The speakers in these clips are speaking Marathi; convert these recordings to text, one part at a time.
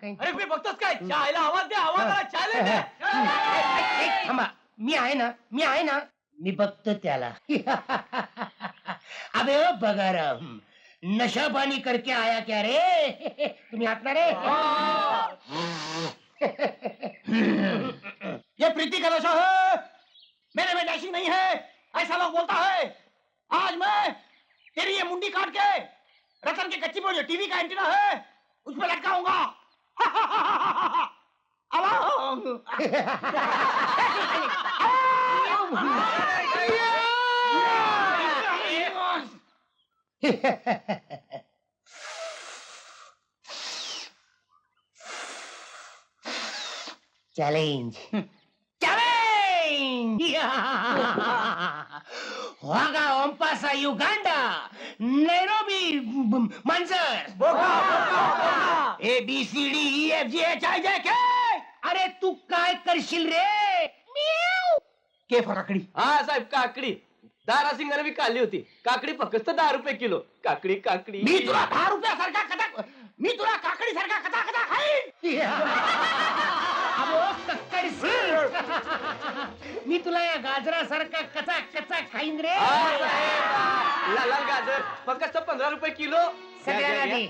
काही अरे मी बघतोस काय चायला आवाज दे आवाज चायला दे. थांबा, मी आहे ना मी बघतो त्याला. अबे ओ बगाराम, नशा पानी करके आया क्या रे? तुम्ही आत ना रे? ये प्रीति का नशा है, मेरे में डैशिंग नहीं है, ऐसा लोग बोलता है. आज मैं तेरी ये मुंडी काट के रतन के कच्ची बोल टीवी का एंटीना है उस पर लटकाऊंगा. चैलेंज. होगा ओम्पासा युगांडा, नैरोबी मंजर. ABCDEFGHIJK. अरे तू काय करशील रे? के फराकडी. हा साहेब काकडी दारासिंगाने मी काढली होती. काकडी फक्त 10 रुपये किलो. काकडी काकडी मी तुला 10 रुपयासारखा कथा मी तुला काकडी सारखा कथा कथा खाईन. अबो कक्कडसीर. मी तुला या गाजरासारखा कचा कचा खाईन रे. लाल लाल गाजर फक्त 15 रुपये किलो. सगळ्यांना दे.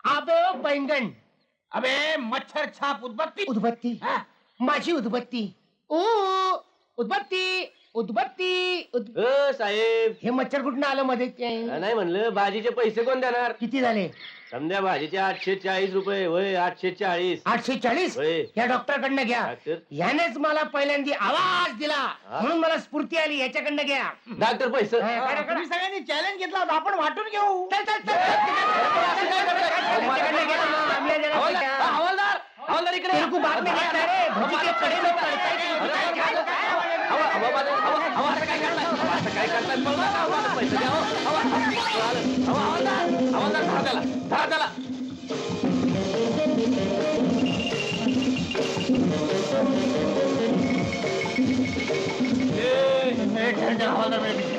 अबे ओ बैंगन. अबे मच्छर छाप उदबत्ती. उदबत्ती. हा? माझी उदबत्ती. ओ उदबत्ती उदबत्ती साहेब हे मच्छर कुठं आलं मध्ये? नाही म्हणलं भाजीचे पैसे कोण देणार? किती झाले? समजा भाजीचे 840 रुपये. होय 840. 840. होय. या डॉक्टर कडनं घ्या. डॉक्टर? यानेच मला पहिल्यांदा आवाज दिला म्हणून मला स्फूर्ती आली. याच्याकडनं घ्या. डॉक्टर पैसे तुम्ही सगळ्यांनी चॅलेंज घेतला होता आपण वाटून घेऊ. चल, चल, चल. याच्याकडनं घ्या ना, आम्ही याला हवालदार पैसा. हवालदार हवालदार इकडे तेरे को बाद में क्या है रे? भजी के पड़े लोग करते हैं. काय करताय पैसे द्या. हवालदार धरा त्याला. हवालदार मेरे पीछे.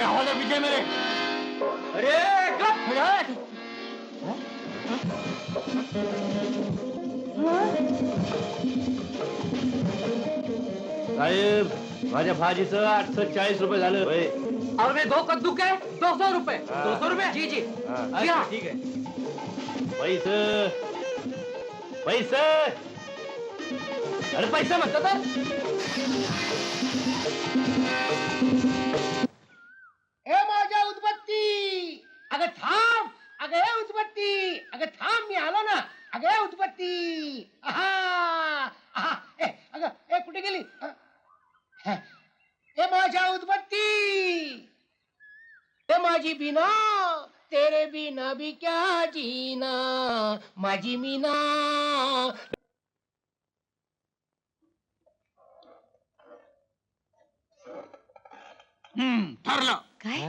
हवालदार पीछे मेरे. अरे साहेब माझ्या भाजीचं 840 रुपये झालं. होय. और मैं 2 कद्दू के 200 रुपए. 200 रुपये? जी जी. अच्छा, ठीक आहे. पैसे पैसे अरे पैसे म्हणतो तर. ए माझ्या उदबत्ती. अगं थांब. अगं हे उदबत्ती. अगं थांब, मी आलो ना. अगं हे उदबत्ती. आहा आहा. अगं ए कुठे गेली? ए माझ्या उदबत्ती. ए माझी बिना, तेरे बिना भी क्या जीना, माझी मीना. ठरलं. काय?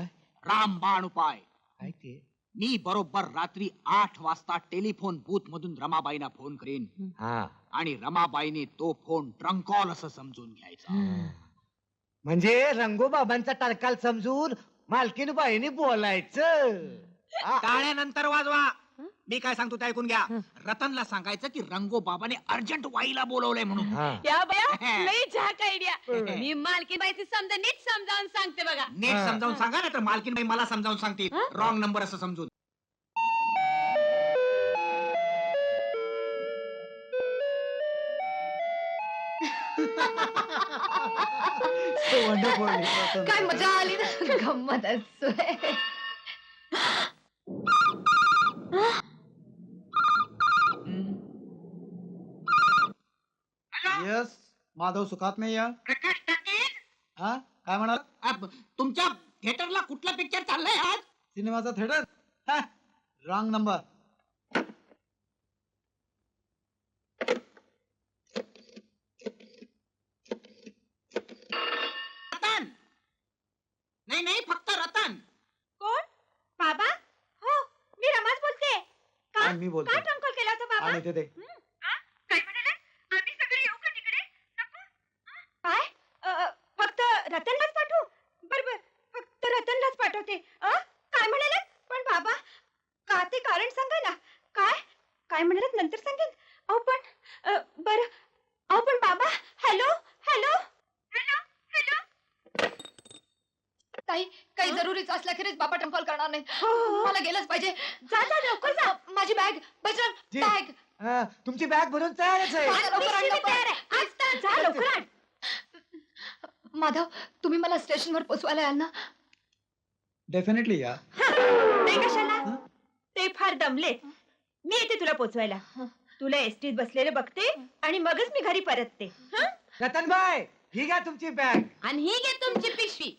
रामबाण उपाय. काय ते? मी बरोबर रात्री 8 वाजता टेलिफोन बूथ मधून रमाबाईना फोन करेन हा आणि रमाबाईने तो फोन ट्रंक कॉल असं समजून घ्यायचा. म्हणजे रंगोबाबांचा टरकाल समजून मालकीनबाईने बोलायचं. टाळ्यानंतर वाजवा. मी काय सांगतो ते ऐकून घ्या. रतनला सांगायचं की रंगो बाबाने अर्जंट वाईला बोलवलंय म्हणून. या बया लई झाक आयडिया. मी मालकीबाईची समजा नीट समजावून सांगते बघा. नीट समजावून सांगा ना तर मालकीनबाई मला समजावून सांगतील. रॉंग नंबर असं समजून. काय मजा आली ना. गंमत असतोय. यस माधव सुखात नाही या. प्रकाश टाकेल. हा काय म्हणाल? तुमच्या थिएटरला कुठला पिक्चर चाललाय आज? सिनेमाचा थिएटर रॉन्ग नंबर. रतन नाही नाही फक्त रतन. कोण? बाबा? हो, मी रमाच बोलते. का? आणि मी बोलतो. काय ट्रंक कॉल केला होता बाबा? आणि ते काय म्हणाले? आम्ही सगळे येऊ का तिकडे? नको? काय? फक्त रतनलाच पाठवू? बर, फक्त रतनलाच पाठवते. काय म्हणाले? पण बाबा, का ते कारण सांगा ना. काय म्हणाले नंतर सांगेन. अहो पण बरं. अहो पण बाबा, हॅलो. ताई काही जरुरीच असल्याखेरीज बाबा टंकॉल करणार नाही. मला गेलंच पाहिजे. जा लवकर जा. माझी बॅग बजरंग जी. बॅग तुमची बॅग भरून तयारच आहे. मी तयार आहे. आज जा लवकर आण. माधव तुम्ही मला स्टेशनवर पोचवायला याल ना. डेफिनेटली या. ते कशाला? ते फार दमले. मी येते तुला पोचवायला. तुला एसटीत बसलेले बघते आणि मगच मी घरी परतते. रतनबाई ही घ्या तुमची बॅग. आणि ही घे तुमची पिशवी.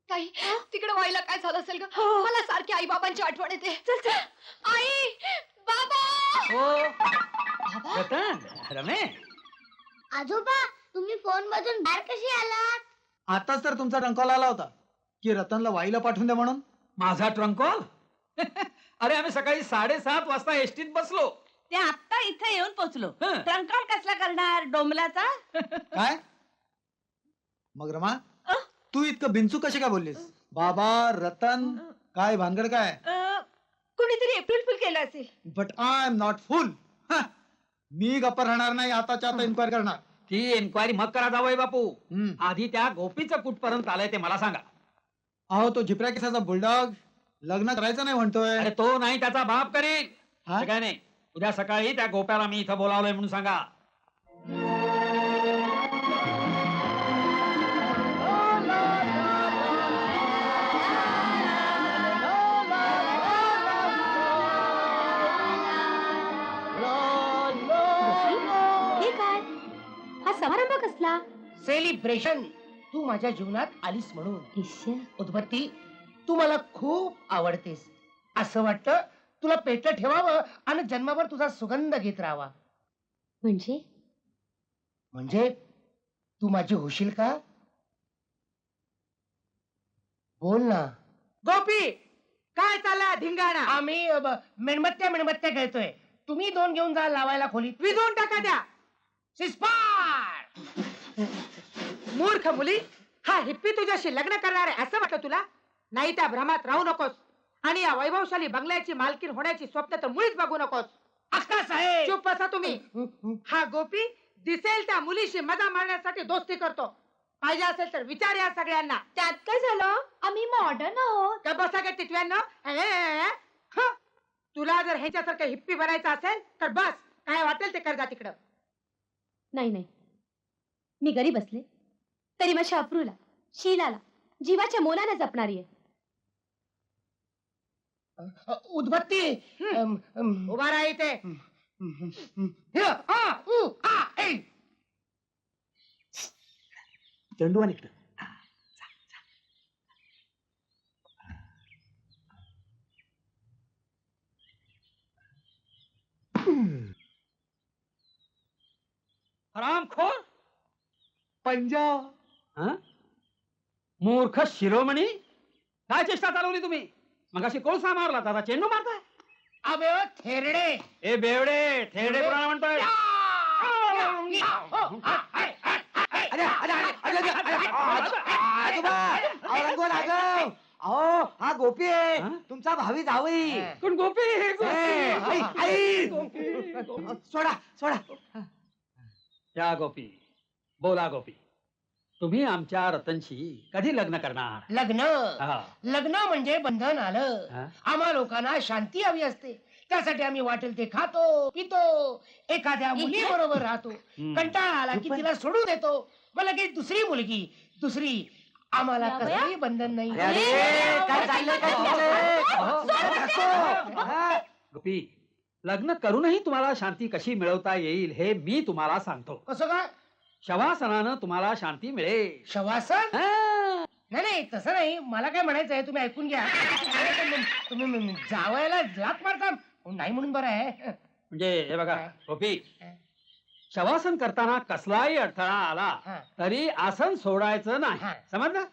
ताई तिकडे व्हायला काय झालं असेल ग. हो. मला सारखी आई बाबांची आठवण येते. चल आई बाबा. हो रतन रमे. आजोबा तुम्ही फोन मधून बाहेर कशी आलात? आताच तर तुमचा ट्रंक कॉल आला होता की रतनला वाईला पाठवून द्या म्हणून. माझा ट्रंक कॉल? अरे आम्ही सकाळी 7:30 वाजता एसटीत बसलो. ते आता इथे येऊन पोचलो. हं. ट्रंकॉल कसला करणार डोंबलाचा? काय मग रमा तू इतकं बिनचू कशी काय बोललीस? बाबा रतन काय भानगड काय? कुणीतरी एप्रिल फुल केलं असेल. But I am not fool. मी गप्प राहणार नाही. आताच्या आता इन्क्वायरी करणार. ती एन्क्वायरी मग करा जावई बापू. हम्म. आधी त्या गोपीचं कुठपर्यंत आलंय ते मला सांगा. अहो तो झिपऱ्या केसाचा बुलडॉग लग्न करायचं नाही म्हणतोय. अरे तो नाही त्याचा बाप करेल. हा? ते काय नाही, उद्या सकाळी त्या गोप्याला मी इथं बोलावलंय म्हणून सांगा. हे काय? हा समारंभ कसला? सेलिब्रेशन. तू माझ्या जीवनात आलीस म्हणून. उदबत्ती तू मला खूप आवडतेस. असं वाटतं तुला पेटलं ठेवावं आणि जन्माभर तुझा सुगंध घेत राहावा. म्हणजे तू माझी होशील का? बोल ना. गोपी काय चालला धिंगाणा? आम्ही मेणबत्त्या खेळतोय. तुम्ही 2 घेऊन जा लावायला खोलीत. विजवून टाका द्या. सिस्पार. मूर्ख मुली, हा हिप्पी तुझ्याशी लग्न करणार आहे असं वाटतं तुला? नाही त्या भ्रमात राहू नकोस आणि या वैभवशाली बंगल्याची मालकीण होण्याची स्वप्न तर मुळीच बघू नकोस. अक्का साहेब. चुप बसा तुम्ही. हा गोपी दिसेल त्या मुलीशी मजा मारण्यासाठी दोस्ती करतो. पाहिजे असेल तर विचार या सगळ्यांना. त्यात काय झालं? आम्ही मॉडर्न आहोत. का बसा का टिटव्यांना? तुला जर ह्याच्यासारखं हिप्पी बनायचं असेल तर बस, काय वाटेल ते कर जा तिकडं. नाही मी गरीब असले तरी माझ्या अप्रूला शीलाला जीवाच्या मोलाने जपणारी आहे. उदबत्ती. उभा राहा इथे. चंडू आणि इकडं. हरामखोर. पंजा. हं? मूर्ख शिरोमणी, काय चेष्टा चालवली तुम्ही? मगाशी कोळसा मारला, आता चेंडू मारताय. अबे ओ थेरडे. ए बेवडे, थेरडे कोणाला म्हणतोय? रंगो राघव. अहो हा गोपी आहे. हा? तुमचा भावी जावई. कोण गोपी? आई. सोडा. या गोपी, बोला गोपी, तुम्ही आमच्या रतनशी कधी लग्न करणार? लग्न हा. लग्न म्हणजे बंधन आलं. हा? आम्हा लोकांना शांती हवी असते. त्यासाठी आम्ही वाटेल ते खातो पितो, एखाद्या मुली बरोबर राहतो. कंटाळा आला की तिला सोडून देतो. मग लगेच दुसरी आम्हाला कसलंही बंधन नाही. काय चाललंय काय? गोपी, लग्न करूनही तुम्हाला शांती कशी मिळवता येईल हे मी तुम्हाला सांगतो. कसं काय? शवासनानं तुम्हाला शांती मिळेल. शवासन. हा. नाही नाही तसं नाही, मला काय म्हणायचं आहे तुम्ही ऐकून घ्या. अरे, तुम्ही जावयाला लात मारता. नाही म्हणून बरं आहे. म्हणजे हे बघा काय? गोपी काय? शवासन करताना कसलाही अडथळा आला हा. तरी आसन सोडायचं हा. नाही, समजलं?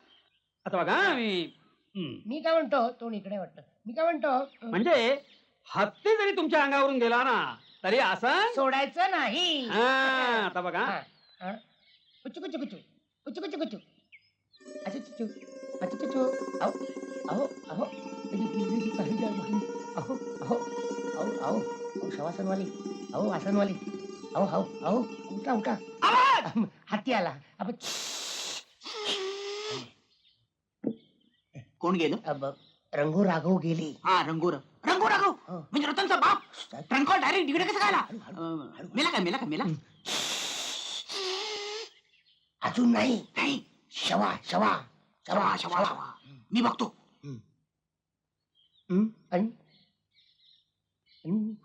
आता बघा मी काय म्हणतो, तोंड इकडे वाटतं. मी काय म्हणतो, म्हणजे हत्ती जरी तुमच्या अंगावरून गेला ना तरी आसन सोडायचं नाही. हा, आता बघा हा, हा. कुचू कुचू कुचू कुचू कुचू कुचू अच्छा चुचू अच्छा चुचू. अहो अहो अहो अहो अहो अहो अहो शवासनवाली, अहो आसनवाली, अहो अहो अहो उठा उठा. हाती आला. अब कोण गेलं? रंगू राघव गेली. हा रंगू राघव हो. म्हणजे रतनचा बाप. ट्रंकॉल डायरेक्ट इकडे कसं आला? मेला अजून नाही. नाही. शवा शवा शवा शवा मी बघतो. आणि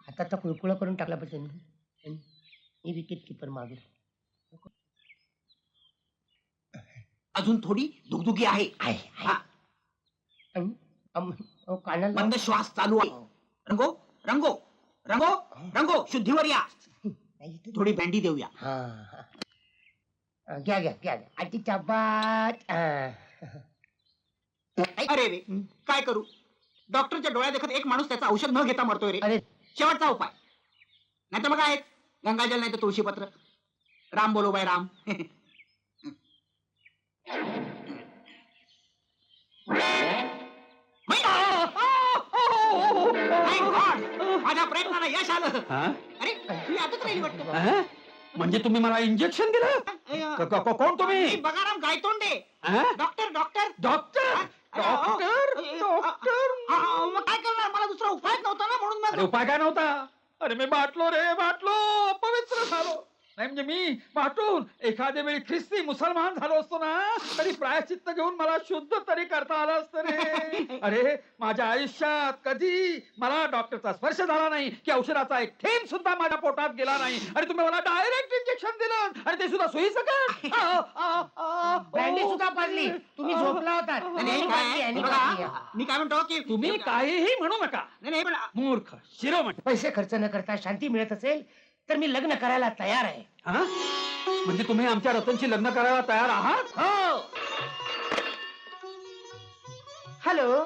हाताचा कुळकुळा करून टाकला पाहिजे. मी विकेट किपर मागे. अजून थोडी दुगदुगी आहे. हा. कानाला मंद श्वास चालू आहे. रंगो रंगो रंगो रंगो शुद्धीवर या. थोडी बँडी देऊया. हा घ्या घ्या घ्या घ्या. आजीच्या बात. अरे रे काय करू? डॉक्टरच्या डोळ्या देखत एक माणूस त्याचं औषध न घेता मरतोय रे. अरे. शेवटचा उपाय नाही तर मग आहे गंगाजल नाही तर तुळशीपत्र. राम बोलो बाय राम. माझ्या प्रयत्नाला यश आलं. हा? अरे तुम्ही आताच राहिली वाटतं. हा? म्हणजे तुम्ही मला इंजेक्शन दिलं? कोण तुम्ही? मी बगाराम गायतोंडे. हा? Doctor doctor doctor doctor doctor मग काय करणार? मला दुसरा उपायच नव्हता ना म्हणून अरे मग उपाय काय नव्हता? अरे मी बाटलो रे बाटलो, पवित्र झालो. नाही म्हणजे मी बाटून एखाद्या वेळी ख्रिस्ती मुसलमान झालो असतो ना तरी प्रायश्चित्त घेऊन मला शुद्ध तरी करता आलं असतं रे. अरे माझ्या आयुष्यात कधी मला डॉक्टरचा स्पर्श झाला नाही की औषधाचा एक थेंब सुद्धा माझ्या पोटात गेला नाही आणि तुम्ही मला डायरेक्ट इंजेक्शन दिलं आणि ते सुद्धा सुई सकट. बँडी सुद्धा पाजली. तुम्ही झोपला होता. मी काय म्हणतो की तुम्ही काहीही म्हणू नका. नाही पण मूर्ख शिरोमण. पैसे खर्च न करता शांती मिळत असेल तर मी लग्न करायला तयार आहे. हा? म्हणजे तुम्ही आमच्या रतनशी लग्न करायला तयार आहात? हो. हॅलो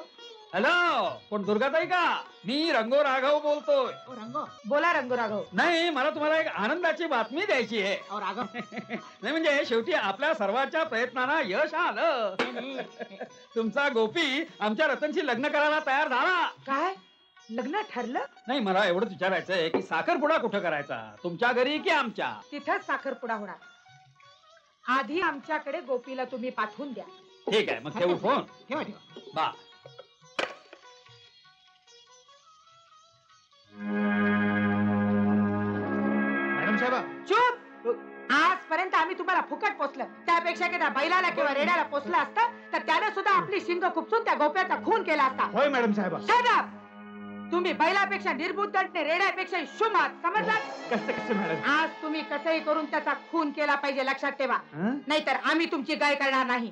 हॅलो, कोण दुर्गाताई का? मी रंगो राघव बोलतोय. रंगो बोला रंगूराघव. नाही मला तुम्हाला एक आनंदाची बातमी द्यायची आहे. राघव नाही म्हणजे शेवटी आपल्या सर्वांच्या प्रयत्नांना यश आलं. तुमचा गोपी आमच्या रतनशी लग्न करायला तयार झाला. काय लग्न ठरलं? नाही मला एवढंच विचारायचंय की साखरपुडा कुठं करायचा, तुमच्या घरी की आमच्या? तिथंच साखरपुडा होणार. आधी आमच्याकडे गोपीला तुम्ही पाठवून द्या. ठीक आहे मग ठेवू फोन. ठेवा ठेवा. बा मॅडम साहेबा, चुप. आजपर्यंत आम्ही तुम्हाला फुकट पोचलं, त्यापेक्षा एखाद्या बैलाला किंवा रेड्याला पोचलं असतं तर त्याने सुद्धा आपली शिंग खुपसून त्या गोप्याचा खून केला असता. होय मॅडम साहेबा. Shut up! तुम्ही बैलापेक्षा निर्बुद्धने रेड्यापेक्षा शुम आहात, समजलात? कसं मॅडम? आज तुम्ही कसंही करून त्याचा खून केला पाहिजे, लक्षात ठेवा. हं? नाहीतर आम्ही तुमची गाय करणार नाही.